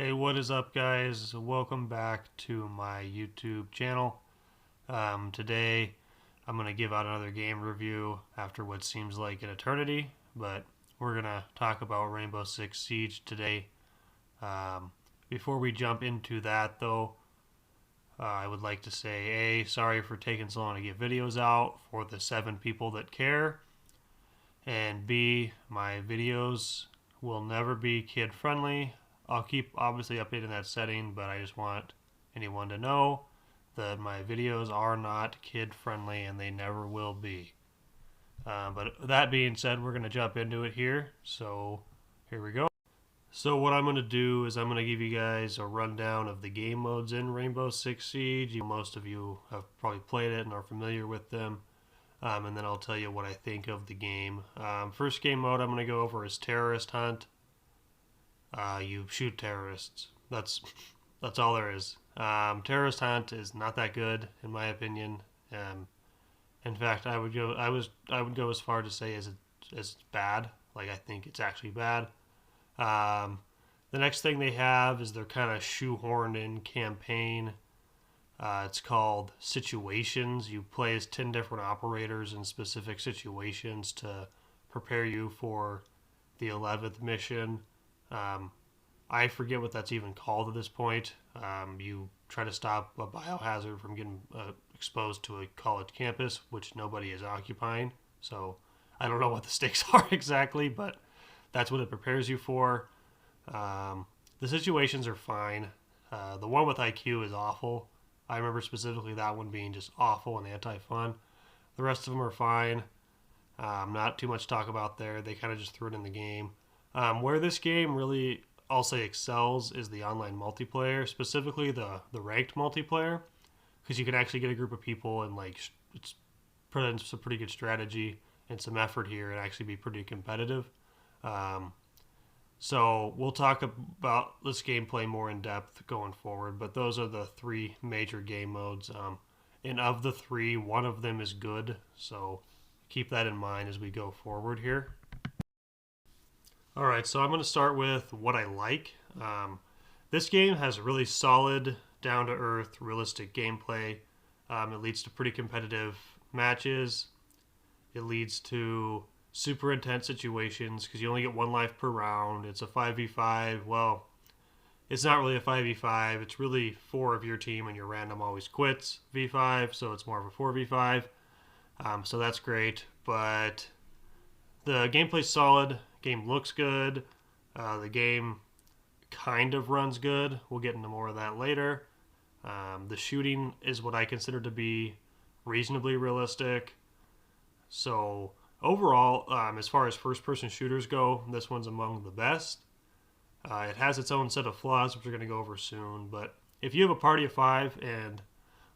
Hey, what is up, guys? Welcome back to my YouTube channel. Today, I'm going to give out another game review after what seems like an eternity, but we're going to talk about Rainbow Six Siege today. Um, Before we jump into that, though, I would like to say, A, sorry for taking so long to get videos out for the 7 people that care, and B, my videos will never be kid friendly. I'll keep obviously updating that setting, but I just want anyone to know that my videos are not kid friendly and they never will be. But that being said, we're going to jump into it here. So here we go. So what I'm going to do is I'm going to give you guys a rundown of the game modes in Rainbow Six Siege. Most of you have probably played it and are familiar with them. And then I'll tell you what I think of the game. First game mode I'm going to go over is Terrorist Hunt. You shoot terrorists. That's all there is. Terrorist Hunt is not that good in my opinion. In fact, I would go as far to say as bad. Like I think it's actually bad. Um, the next thing they have is their kind of shoehorned in campaign. It's called Situations. You play as 10 different operators in specific situations to prepare you for the 11th mission. Um, I forget what that's even called at this point. You try to stop a biohazard from getting exposed to a college campus, which nobody is occupying. So I don't know what the stakes are exactly, but that's what it prepares you for. The situations are fine. The one with IQ is awful. I remember specifically that one being just awful and anti-fun. The rest of them are fine. Not too much to talk about there. They kind of just threw it in the game. Where this game really, I'll say, excels is the online multiplayer, specifically the ranked multiplayer, because you can actually get a group of people and it's some pretty good strategy and some effort here and actually be pretty competitive. Um, so we'll talk about this gameplay more in depth going forward, but those are the 3 major game modes. And of the 3, one of them is good, so keep that in mind as we go forward here. All right, so I'm going to start with what I like. This game has really solid, down to earth, realistic gameplay. It leads to pretty competitive matches. It leads to super intense situations because you only get 1 life per round. It's a 5v5. Well, it's not really a 5v5. It's really 4 of your team and your random always quits v5, so it's more of a 4v5. So that's great, but the gameplay's solid. Game looks good. The game kind of runs good. We'll get into more of that later. The shooting is what I consider to be reasonably realistic. So overall, as far as first-person shooters go, this one's among the best. It has its own set of flaws, which we're going to go over soon. But if you have a party of 5 and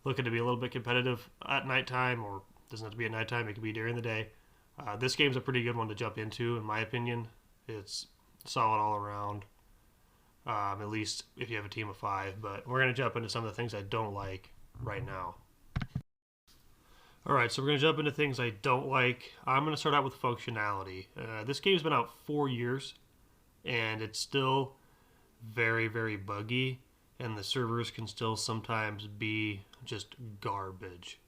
looking to be a little bit competitive at nighttime, or it doesn't have to be at nighttime, it could be during the day, this game's a pretty good one to jump into, in my opinion. It's solid all around, at least if you have a team of 5. But we're going to jump into some of the things I don't like right now. All right, so we're going to jump into things I don't like. I'm going to start out with functionality. This game's been out 4 years, and it's still very, very buggy, and the servers can still sometimes be just garbage.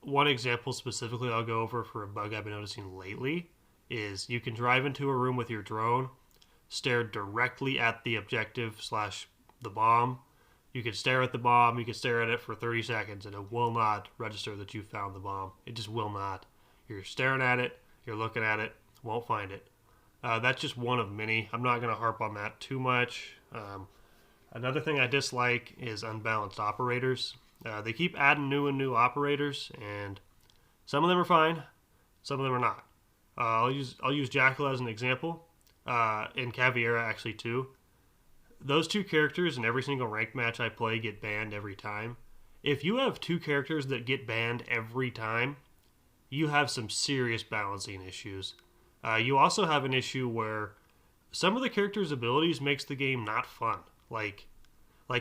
One example specifically I'll go over for a bug I've been noticing lately is you can drive into a room with your drone, stare directly at the objective slash the bomb. You can stare at the bomb, you can stare at it for 30 seconds, and it will not register that you found the bomb. It just will not. You're staring at it, you're looking at it, won't find it. That's just one of many. I'm not going to harp on that too much. Another thing I dislike is unbalanced operators. They keep adding new operators, and some of them are fine, some of them are not. I'll use Jackal as an example, and Caveira actually too. Those 2 characters in every single ranked match I play get banned every time. If you have 2 characters that get banned every time, you have some serious balancing issues. You also have an issue where some of the characters' abilities makes the game not fun. Like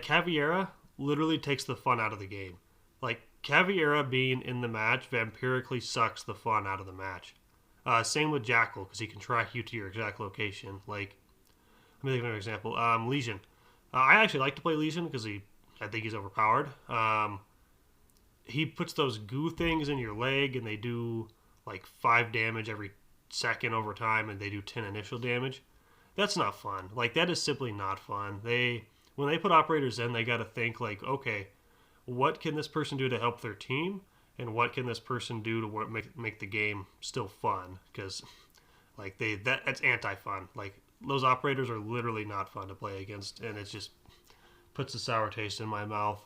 Caveira literally takes the fun out of the game. Like Caveira being in the match vampirically sucks the fun out of the match. Same with Jackal because he can track you to your exact location. Like Let me think of an example. Lesion. I actually like to play Lesion because I think he's overpowered. He puts those goo things in your leg, and they do like 5 damage every second over time, and they do 10 initial damage. That's not fun. Like that is simply not fun. When they put operators in, they got to think like, okay, what can this person do to help their team, and what can this person do to make the game still fun? Because like that's anti-fun. Like those operators are literally not fun to play against, and it just puts a sour taste in my mouth.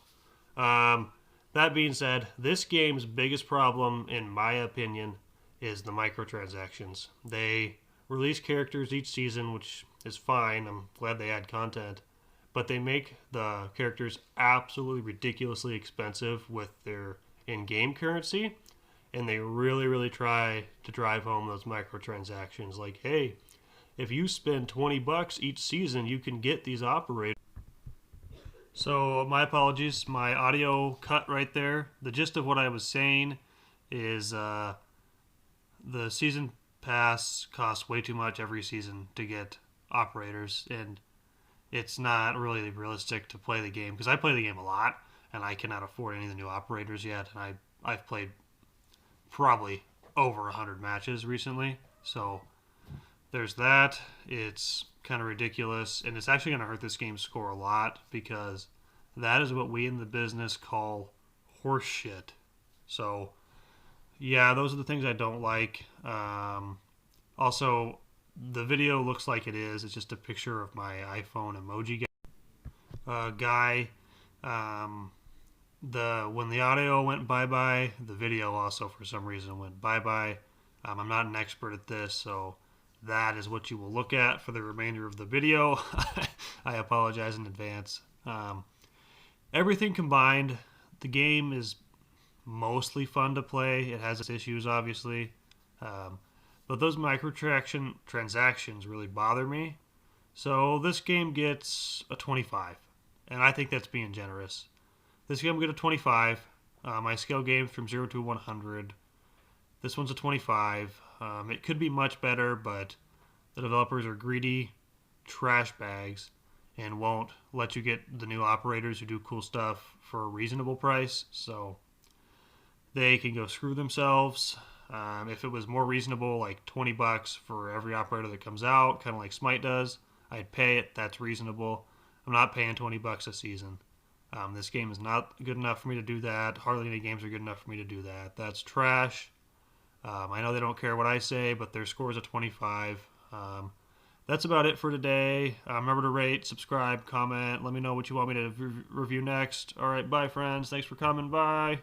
That being said, this game's biggest problem, in my opinion, is the microtransactions. They release characters each season, which is fine. I'm glad they add content, but they make the characters absolutely ridiculously expensive with their in-game currency, and they really, really try to drive home those microtransactions. Like, hey, if you spend $20 each season, you can get these operators. So my apologies, my audio cut right there. The gist of what I was saying is the season pass costs way too much every season to get operators, and it's not really realistic to play the game because I play the game a lot and I cannot afford any of the new operators yet, and I've played probably over 100 matches recently, so there's that. It's kind of ridiculous, and it's actually going to hurt this game's score a lot because that is what we in the business call horse shit. So yeah, those are the things I don't like. Also, the video looks like it is. It's just a picture of my iPhone emoji guy. When the audio went bye bye, the video also for some reason went bye bye. I'm not an expert at this, so that is what you will look at for the remainder of the video. I apologize in advance. Everything combined, the game is mostly fun to play. It has its issues, obviously. But those microtransactions really bother me. So this game gets a 25. And I think that's being generous. This game will get a 25. My scale game from 0 to 100. This one's a 25. It could be much better, but the developers are greedy trash bags and won't let you get the new operators who do cool stuff for a reasonable price. So they can go screw themselves. If it was more reasonable, like $20 for every operator that comes out, kind of like Smite does, I'd pay it. That's reasonable. I'm not paying $20 a season. This game is not good enough for me to do that. Hardly any games are good enough for me to do that. That's trash. I know they don't care what I say, but their score is a 25. That's about it for today. Remember to rate, subscribe, comment. Let me know what you want me to review next. All right, bye, friends. Thanks for coming. Bye.